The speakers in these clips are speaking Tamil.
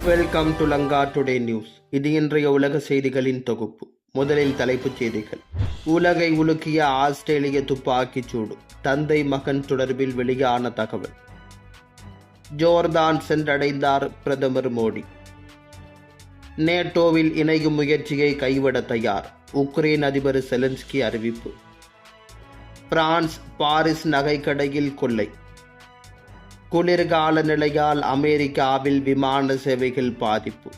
Welcome to Lanka today news. இது இன்றைய உலக செய்திகளின் தொகுப்பு. முதலில் தலைப்புச் செய்திகள். உலகை உலுக்கிய ஆஸ்திரேலிய துப்பாக்கிச் சூடு, தந்தை மகன் தொடர்பில் வெளியான தகவல். ஜோர்தான் சென்றடைந்தார் பிரதமர் மோடி. நேட்டோவில் இணையும் முயற்சியை கைவிட தயார், உக்ரைன் அதிபர் செலன்ஸ்கி அறிவிப்பு. பிரான்ஸ் பாரிஸ் நகைக்கடையில் கொள்ளை. குளிர்கால நிலையால் அமெரிக்காவில் விமான சேவைகள் பாதிப்பு.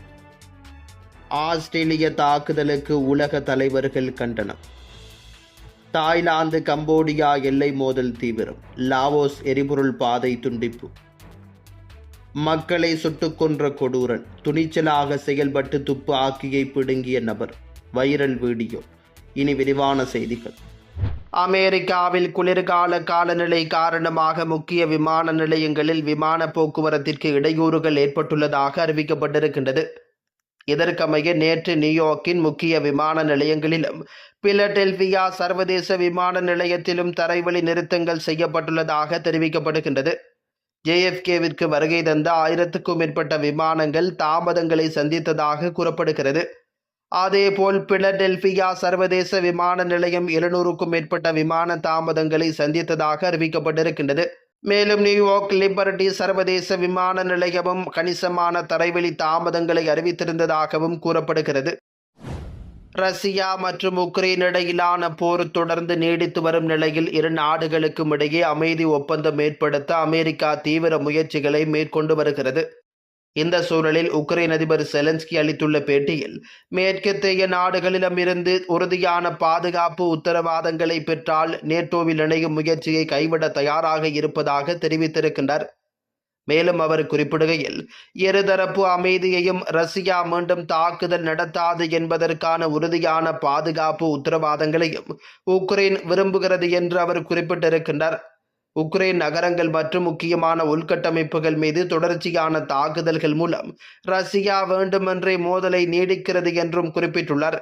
ஆஸ்திரேலிய தாக்குதலுக்கு உலக தலைவர்கள் கண்டனம். தாய்லாந்து கம்போடியா எல்லை மோதல் தீவிரம், லாவோஸ் எரிபொருள் பாதை துண்டிப்பு. மக்களை சுட்டுக் கொன்ற கொடூரன், துணிச்சலாக செயல்பட்டு துப்பாக்கியை பிடுங்கிய நபர், வைரல் வீடியோ. இனி விரிவான செய்திகள். அமெரிக்காவில் குளிர்கால காலநிலை காரணமாக முக்கிய விமான நிலையங்களில் விமான போக்குவரத்திற்கு இடையூறுகள் ஏற்பட்டுள்ளதாக அறிவிக்கப்பட்டிருக்கின்றது. இதற்கமைய நேற்று நியூயார்க்கின் முக்கிய விமான நிலையங்களிலும் பிலடெல்பியா சர்வதேச விமான நிலையத்திலும் தரைவழி நிறுத்தங்கள் செய்யப்பட்டுள்ளதாக தெரிவிக்கப்படுகின்றது. JFKவிற்கு வருகை தந்த 1000க்கும் மேற்பட்ட விமானங்கள் தாமதங்களை சந்தித்ததாக கூறப்படுகிறது. அதேபோல் பிலடெல்பியா சர்வதேச விமான நிலையம் 700க்கும் மேற்பட்ட விமான தாமதங்களை சந்தித்ததாக அறிவிக்கப்பட்டிருக்கின்றது. மேலும் நியூயார்க் லிபர்டி சர்வதேச விமான நிலையமும் கணிசமான தரைவழி தாமதங்களை அறிவித்திருந்ததாகவும் கூறப்படுகிறது. ரஷ்யா மற்றும் உக்ரைன் இடையிலான போர் தொடர்ந்து நீடித்து வரும் நிலையில் இரு நாடுகளுக்கும் இடையே அமைதி ஒப்பந்தம் ஏற்படுத்த அமெரிக்கா தீவிர முயற்சிகளை மேற்கொண்டு வருகிறது. இந்த சூழலில் உக்ரைன் அதிபர் செலன்ஸ்கி அளித்துள்ள பேட்டியில் மேற்கத்திய நாடுகளிடமிருந்து உறுதியான பாதுகாப்பு உத்தரவாதங்களை பெற்றால் நேட்டோவில் இணையும் முயற்சியை கைவிட தயாராக இருப்பதாக தெரிவித்திருக்கின்றார். மேலும் அவர் குறிப்பிடுகையில் இருதரப்பு அமைதியையும் ரஷ்யா மீண்டும் தாக்குதல் நடத்தாது என்பதற்கான உறுதியான பாதுகாப்பு உத்தரவாதங்களையும் உக்ரைன் விரும்புகிறது என்று அவர் குறிப்பிட்டிருக்கின்றார். உக்ரைன் நகரங்கள் மற்றும் முக்கியமான உள்கட்டமைப்புகள் மீது தொடர்ச்சியான தாக்குதல்கள் மூலம் ரஷ்யா வேண்டுமென்றே மோதலை நீடிக்கிறது என்றும் குறிப்பிட்டுள்ளார்.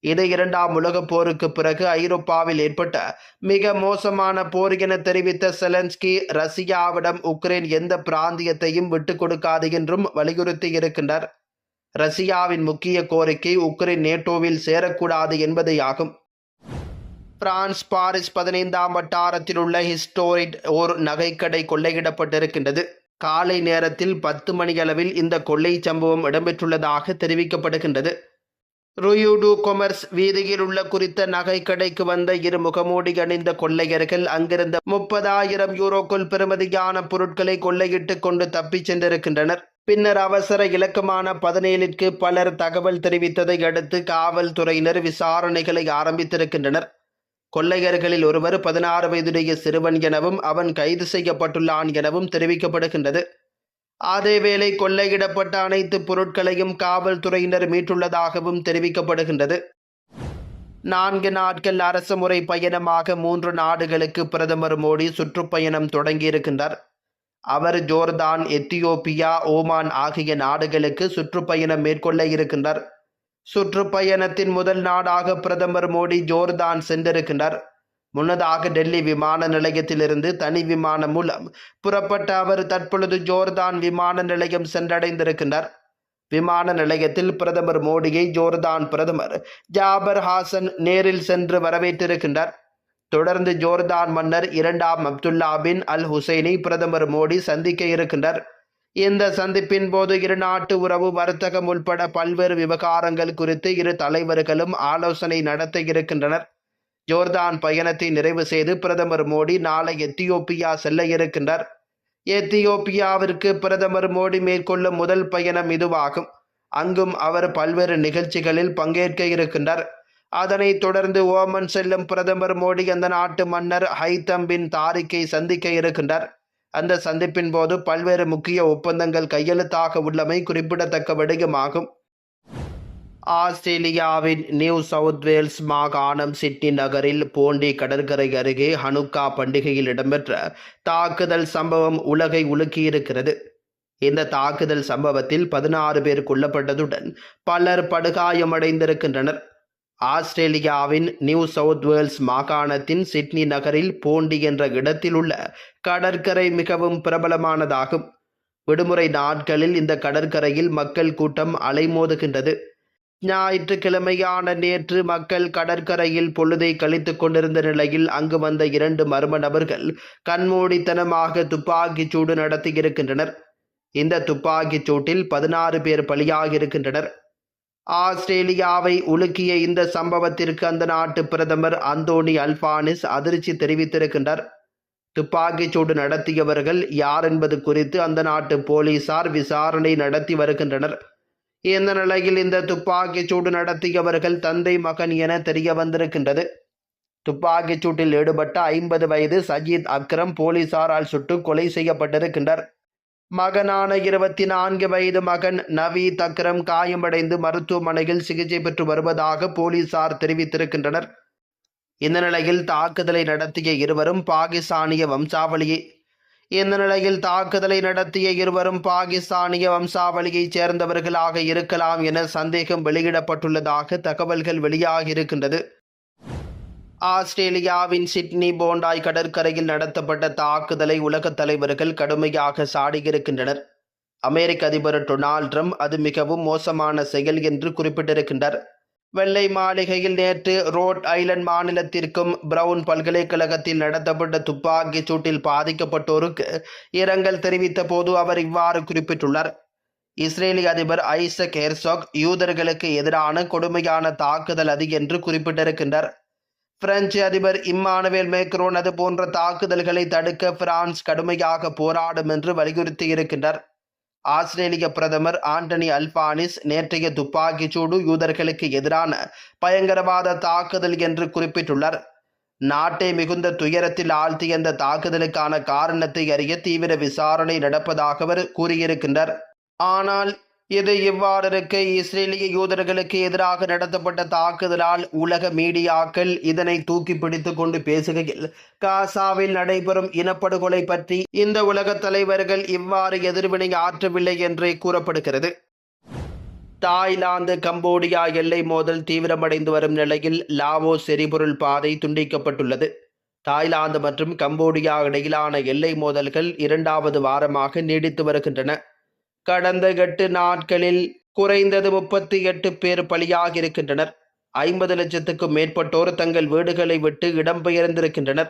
இது இரண்டாம் உலகப் போருக்கு பிறகு ஐரோப்பாவில் ஏற்பட்ட மிக மோசமான போர் என தெரிவித்த செலன்ஸ்கி ரஷ்யாவிடம் உக்ரைன் எந்த பிராந்தியத்தையும் விட்டுக் கொடுக்காது என்றும் வலியுறுத்தி இருக்கின்றார். ரஷ்யாவின் முக்கிய கோரிக்கை உக்ரைன் நேட்டோவில் சேரக்கூடாது என்பதே ஆகும். பிரான்ஸ் பாரிஸ் 15ஆம் வட்டாரத்தில் உள்ள ஹிஸ்டோரிட் ஓர் நகைக்கடை கொள்ளையிடப்பட்டிருக்கின்றது. காலை நேரத்தில் 10 மணியளவில் இந்த கொள்ளை சம்பவம் இடம்பெற்றுள்ளதாக தெரிவிக்கப்படுகின்றது. ருயூடு கொமர்ஸ் வீதியில் உள்ள குறித்த நகைக்கடைக்கு வந்த இரு முகமூடி அணிந்த கொள்ளையர்கள் அங்கிருந்த 30,000 யூரோக்கள் பெறுமதியான பொருட்களை கொள்ளையிட்டு கொண்டு தப்பிச் சென்றிருக்கின்றனர். பின்னர் அவசர இலக்கமான 17ற்கு பலர் தகவல் தெரிவித்ததை அடுத்து காவல்துறையினர் விசாரணைகளை ஆரம்பித்திருக்கின்றனர். கொள்ளையர்களில் ஒருவர் 16 வயதுடைய சிறுவன் எனவும் அவன் கைது செய்யப்பட்டுள்ளான் எனவும் தெரிவிக்கப்படுகின்றது. அதேவேளை கொள்ளையிடப்பட்ட அனைத்து பொருட்களையும் காவல்துறையினர் மீட்டுள்ளதாகவும் தெரிவிக்கப்படுகின்றது. 4 நாட்கள் அரசுமுறை பயணமாக 3 நாடுகளுக்கு பிரதமர் மோடி சுற்றுப்பயணம் தொடங்கியிருக்கின்றார். அவர் ஜோர்தான், எத்தியோப்பியா, ஓமான் ஆகிய நாடுகளுக்கு சுற்றுப்பயணம் மேற்கொள்ள இருக்கின்றார். சுற்றுப்பயணத்தின் முதல் நாடாக பிரதமர் மோடி ஜோர்தான் சென்றிருக்கின்றார். முன்னதாக டெல்லி விமான நிலையத்திலிருந்து தனி விமானம் மூலம் புறப்பட்ட அவர் தற்பொழுது ஜோர்தான் விமான நிலையம் சென்றடைந்திருக்கின்றார். விமான நிலையத்தில் பிரதமர் மோடியை ஜோர்தான் பிரதமர் ஜாபர் ஹாசன் நேரில் சென்று வரவேற்றிருக்கின்றார். தொடர்ந்து ஜோர்தான் மன்னர் 2ஆம் அப்துல்லா பின் அல் ஹுசைனை பிரதமர் மோடி சந்திக்க இருக்கின்றார். இந்த சந்திப்பின் போது இரு நாட்டு உறவு, வர்த்தகம் உள்பட பல்வேறு விவகாரங்கள் குறித்து இரு தலைவர்களும் ஆலோசனை நடத்த இருக்கின்றனர். ஜோர்தான் பயணத்தை நிறைவு செய்து பிரதமர் மோடி நாளை எத்தியோப்பியா செல்ல இருக்கின்றார். எத்தியோப்பியாவிற்கு பிரதமர் மோடி மேற்கொள்ளும் முதல் பயணம் இதுவாகும். அங்கும் அவர் பல்வேறு நிகழ்ச்சிகளில் பங்கேற்க இருக்கின்றார். அதனைத் தொடர்ந்து ஓமன் செல்லும் பிரதமர் மோடி அந்த நாட்டு மன்னர் ஹைத்தம் பின் தாரிக்கை சந்திக்க இருக்கின்றார். அந்த சந்திப்பின் போது பல்வேறு முக்கிய ஒப்பந்தங்கள் கையெழுத்தாக உள்ளமை குறிப்பிடத்தக்க விடயமாகும். ஆஸ்திரேலியாவின் நியூ சவுத் வேல்ஸ் மாகாணம் சிட்னி நகரில் போண்டி கடற்கரை அருகே ஹனுக்கா பண்டிகையில் இடம்பெற்ற தாக்குதல் சம்பவம் உலகை உலுக்கியிருக்கிறது. இந்த தாக்குதல் சம்பவத்தில் 16 பேர் கொல்லப்பட்டதுடன் பலர் படுகாயமடைந்திருக்கின்றனர். ஆஸ்திரேலியாவின் நியூ சவுத் வேல்ஸ் மாகாணத்தின் சிட்னி நகரில் போண்டி என்ற இடத்தில் உள்ள கடற்கரை மிகவும் பிரபலமானதாகும். விடுமுறை நாட்களில் இந்த கடற்கரையில் மக்கள் கூட்டம் அலைமோதுகின்றது. ஞாயிற்றுக்கிழமையான நேற்று மக்கள் கடற்கரையில் பொழுதை கழித்துக் கொண்டிருந்த நிலையில் அங்கு வந்த 2 மர்ம நபர்கள் கண்மூடித்தனமாக துப்பாக்கிச் சூடு நடத்தியிருக்கின்றனர். இந்த துப்பாக்கிச் சூட்டில் 16 பேர் பலியாகியிருக்கின்றனர். ஆஸ்திரேலியாவை உலுக்கிய இந்த சம்பவத்திற்கு அந்த நாட்டு பிரதமர் அந்தோனி அல்பானிஸ் அதிர்ச்சி தெரிவித்திருக்கின்றார். துப்பாக்கிச் சூடு நடத்தியவர்கள் யார் என்பது குறித்து அந்த நாட்டு போலீசார் விசாரணை நடத்தி வருகின்றனர். இந்த நிலையில் இந்த துப்பாக்கிச் சூடு நடத்தியவர்கள் தந்தை மகன் என தெரிய வந்திருக்கின்றது. துப்பாக்கிச் சூட்டில் ஈடுபட்ட 50 வயது சஜீத் அக்ரம் போலீசாரால் சுட்டு கொலை செய்யப்பட்டிருக்கின்றார். மகனான 24 வயது மகன் நவீத் அக்ரம் காயமடைந்து மருத்துவமனையில் சிகிச்சை பெற்று வருவதாக போலீசார் தெரிவித்திருக்கின்றனர். இந்த நிலையில் தாக்குதலை நடத்திய இருவரும் பாகிஸ்தானிய வம்சாவளியைச் சேர்ந்தவர்களாக இருக்கலாம் என சந்தேகம் வெளியிடப்பட்டுள்ளதாக தகவல்கள் வெளியாகியிருக்கின்றது. ஆஸ்திரேலியாவின் சிட்னி போண்டாய் கடற்கரையில் நடத்தப்பட்ட தாக்குதலை உலகத் தலைவர்கள் கடுமையாக சாடியிருக்கின்றனர். அமெரிக்க அதிபர் டொனால்ட் ட்ரம்ப் அது மிகவும் மோசமான செயல் என்று குறிப்பிட்டிருக்கின்றார். வெள்ளை மாளிகையில் நேற்று ரோட் ஐலண்ட் மாநிலத்திற்கும் பிரவுன் பல்கலைக்கழகத்தில் நடத்தப்பட்ட துப்பாக்கிச் சூட்டில் பாதிக்கப்பட்டோருக்கு இரங்கல் தெரிவித்த போது அவர் இவ்வாறு குறிப்பிட்டுள்ளார். இஸ்ரேலிய அதிபர் ஐசக் ஹெர்சாக் யூதர்களுக்கு எதிரான கொடுமையான தாக்குதல் அது என்று குறிப்பிட்டிருக்கின்றார். பிரெஞ்சு அதிபர் இம்மானுவேல் மேக்ரோன் அது போன்ற தாக்குதல்களை தடுக்க பிரான்ஸ் கடுமையாக போராடும் என்று வலியுறுத்தியிருக்கின்றார். ஆஸ்திரேலிய பிரதமர் ஆண்டனி அல்பானிஸ் நேற்றைய துப்பாக்கிச் சூடு யூதர்களுக்கு எதிரான பயங்கரவாத தாக்குதல் என்று குறிப்பிட்டுள்ளார். நாட்டை மிகுந்த துயரத்தில் ஆழ்த்திய இந்த தாக்குதலுக்கான காரணத்தை அறிய தீவிர விசாரணை நடப்பதாக அவர் கூறியிருக்கின்றார். ஆனால் இது இவ்வாறு இருக்க இஸ்ரேலிய யூதர்களுக்கு எதிராக நடத்தப்பட்ட தாக்குதலால் உலக மீடியாக்கள் இதனை தூக்கி பிடித்துக் கொண்டு பேசுகையில் காசாவில் நடைபெறும் இனப்படுகொலை பற்றி இந்த உலக தலைவர்கள் இவ்வாறு எதிர்வினை ஆற்றவில்லை என்றே கூறப்படுகிறது. தாய்லாந்து கம்போடியா எல்லை மோதல் தீவிரமடைந்து வரும் நிலையில் லாவோஸ் எரிபொருள் பாதை துண்டிக்கப்பட்டுள்ளது. தாய்லாந்து மற்றும் கம்போடியா இடையிலான எல்லை மோதல்கள் 2வது வாரமாக நீடித்து வருகின்றன. கடந்த 8 நாட்களில் குறைந்தது 38 பேர் பலியாகியிருக்கின்றனர். 50 லட்சத்துக்கும் மேற்பட்டோர் தங்கள் வீடுகளை விட்டு இடம்பெயர்ந்திருக்கின்றனர்.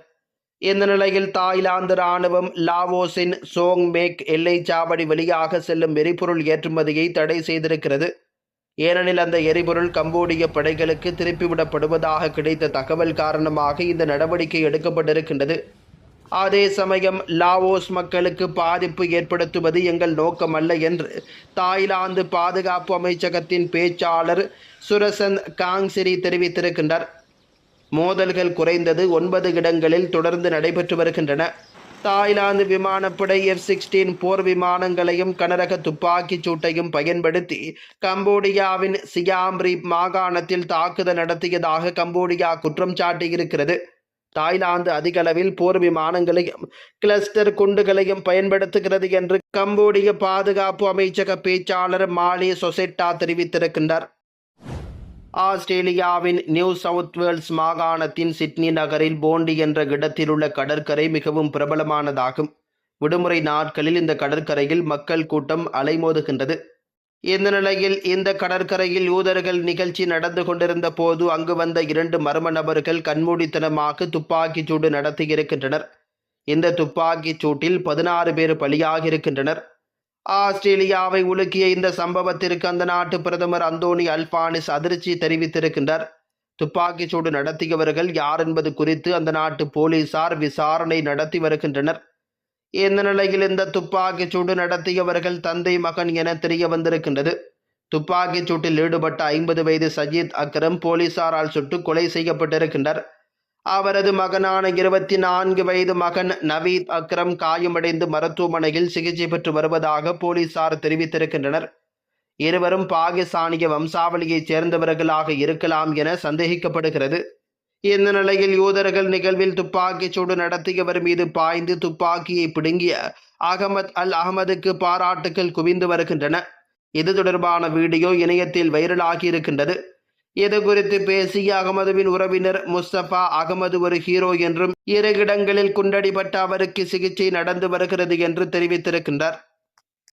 இந்த நிலையில் தாய்லாந்து ராணுவம் லாவோஸின் சோங் மேக் எல்லைச் சாவடி வழியாக செல்லும் எரிபொருள் ஏற்றுமதியை தடை செய்திருக்கிறது. ஏனெனில் அந்த எரிபொருள் கம்போடிய படைகளுக்கு திருப்பிவிடப்படுவதாக கிடைத்த தகவல் காரணமாக இந்த நடவடிக்கை எடுக்கப்பட்டிருக்கின்றது. அதே சமயம் லாவோஸ் மக்களுக்கு பாதிப்பு ஏற்படுத்துவது எங்கள் நோக்கமல்ல என்று தாய்லாந்து பாதுகாப்பு அமைச்சகத்தின் பேச்சாளர் சுரசந்த் காங்சிரி தெரிவித்திருக்கின்றார். மோதல்கள் குறைந்தது 9 இடங்களில் தொடர்ந்து நடைபெற்று வருகின்றன. தாய்லாந்து விமானப்படை F-16 போர் விமானங்களையும் கனரக துப்பாக்கிச் சூட்டையும் பயன்படுத்தி கம்போடியாவின் சியாம் ரீப் மாகாணத்தில் தாக்குதல் நடத்தியதாக கம்போடியா குற்றம் சாட்டியிருக்கிறது. தாய்லாந்து அதிகளவில் போர் விமானங்களையும் கிளஸ்டர் குண்டுகளையும் பயன்படுத்துகிறது என்று கம்போடிய பாதுகாப்பு அமைச்சக பேச்சாளர் மாலே சொசெட்டா தெரிவித்திருக்கின்றார். ஆஸ்திரேலியாவின் நியூ சவுத் வேல்ஸ் மாகாணத்தின் சிட்னி நகரில் போண்டி என்ற இடத்திலுள்ள கடற்கரை மிகவும் பிரபலமானதாகும். விடுமுறை நாட்களில் இந்த கடற்கரையில் மக்கள் கூட்டம் அலைமோதுகின்றது. இந்த நிலையில் இந்த கடற்கரையில் யூதர்கள் நிகழ்ச்சி நடந்து கொண்டிருந்த போது அங்கு வந்த 2 மர்ம நபர்கள் கண்மூடித்தனமாக துப்பாக்கிச் சூடு நடத்தியிருக்கின்றனர். இந்த துப்பாக்கிச் சூட்டில் 16 பேர் பலியாகியிருக்கின்றனர். ஆஸ்திரேலியாவை உலுக்கிய இந்த சம்பவத்திற்கு அந்த நாட்டு பிரதமர் அந்தோனி அல்பானிஸ் அதிர்ச்சி தெரிவித்திருக்கின்றார். துப்பாக்கிச் சூடு நடத்தியவர்கள் யார் என்பது குறித்து அந்த நாட்டு போலீசார் விசாரணை நடத்தி வருகின்றனர். இந்த நிலையில் இந்த துப்பாக்கிச் சூடு நடத்தியவர்கள் தந்தை மகன் என தெரிய வந்திருக்கின்றது. துப்பாக்கிச் சூட்டில் ஈடுபட்ட 50 வயது சஜீத் அக்ரம் போலீசாரால் சுட்டு கொலை செய்யப்பட்டிருக்கின்றார். அவரது மகனான 24 வயது மகன் நவீத் அக்ரம் காயமடைந்து மருத்துவமனையில் சிகிச்சை பெற்று வருவதாக போலீசார் தெரிவித்திருக்கின்றனர். இருவரும் பாகிஸ்தானிய வம்சாவளியைச் சேர்ந்தவர்களாக இருக்கலாம் என சந்தேகிக்கப்படுகிறது. இந்த நிலையில் யூதர்கள் நிகழ்வில் துப்பாக்கிச் சூடு நடத்தியவர் மீது பாய்ந்து துப்பாக்கியை பிடுங்கிய அகமது அல் அகமதுக்கு பாராட்டுகள் குவிந்து வருகின்றன. இது தொடர்பான வீடியோ இணையத்தில் வைரலாகி இருக்கின்றது. இது குறித்து பேசிய அகமதுவின் உறவினர் முஸ்தபா அகமது ஒரு ஹீரோ என்றும் 2 இடங்களில் குண்டடிபட்ட அவருக்கு சிகிச்சை நடந்து வருகிறது என்று தெரிவித்திருக்கின்றார்.